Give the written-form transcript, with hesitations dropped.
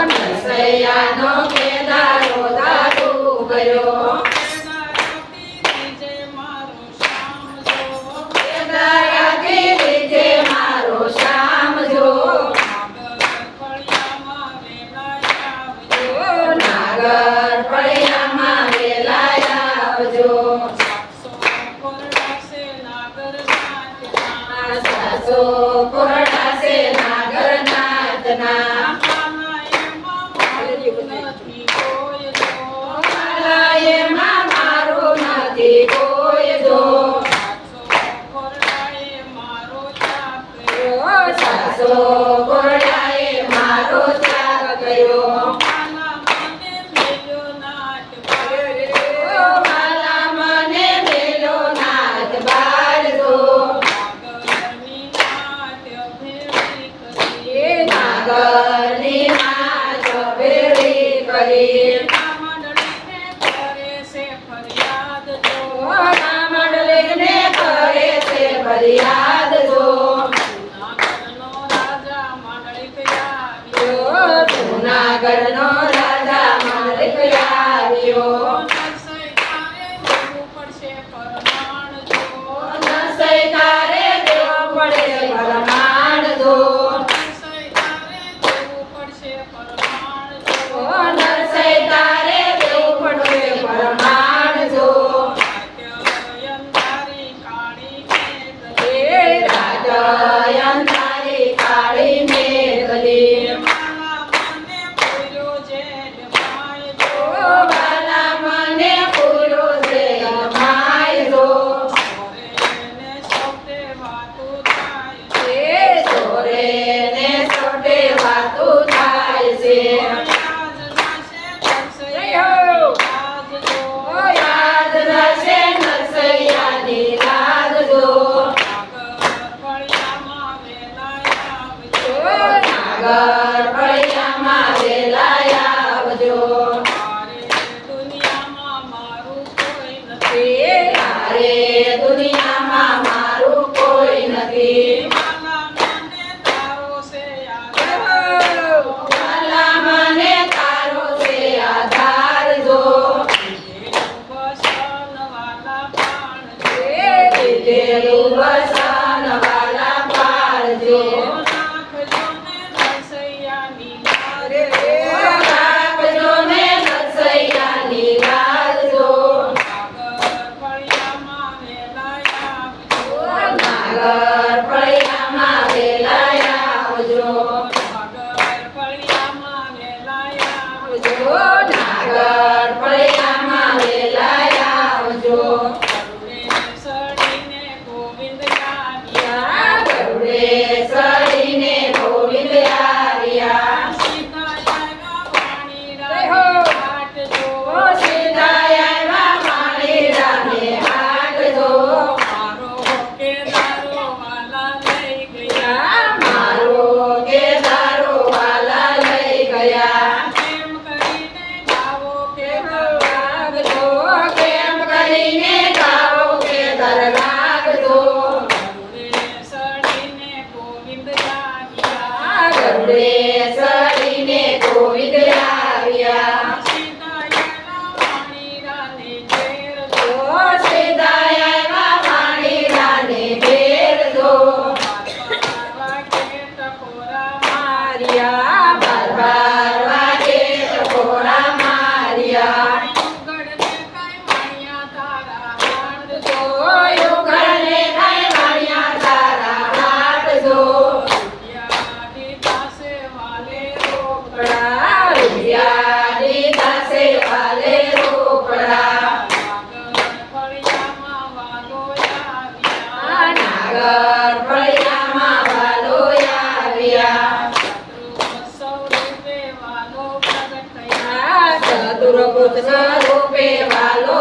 નરસૈયાનો કેદારો દાદુ ગયો કેદારાથી લીધે મારો શ્યામ જો નાગર ફળિયામાં વેલાય આવજો સાસો કોરડા છે નાગરનાથના એમાં મારું નથી કોઈ જો સાસો કોરડાએ મારો ત્યાગ કર્યો વાલા મને મેલો નાથ બાળજો નાગરની નાચ ભેળી કરી મંડળીને કરે છે ફરિયાદ જો જૂનાગઢનો રાજા મંડળીક આવ્યો નરસૈ તારે દેવો પડે પરમાણ જો નરસૈ તારે દેવું પડે પરમાણ જો રાજયંતારી કાળી મેઘલી વાલા મને પૂરો છે માય જો સોરે ને સોટે વાતું થાય છે યાદ રહેશે નરસૈયાની રાજ જો નાગર ફળિયામાં વેલાય આવજો તારે દુનિયામાં મારું કોઈ નથી વાલા મને તારો છે આધાર જો લીધેલું વસન વાલા પાળજો રાખજો ને નરસૈયાની રાજ જો નાગર ફળિયામાં વેલાય આવજો નાગર ફળિયામાં વેલાય આવજો ગરુડે સડીને ગોવિંદ આવ્યા સીતા આવ્યા વાણી રામે હાટ જો મારો કેદારો વાલા લઈ ગયા કેમ કરીને ગાવો કે દરગાગજો ગરુડે સડીને ગોવિંદ આવ્યા બાર વાગે ટકોરા માર્યા યુગળને કઈ વાણિયા તારા હાટ જો રૂપિયા દીધા છે વાલે રોકડા નાગર ફળિયામાં વાલો આવ્યા ચતુર્ભુજ સ્વરૂપે વાલો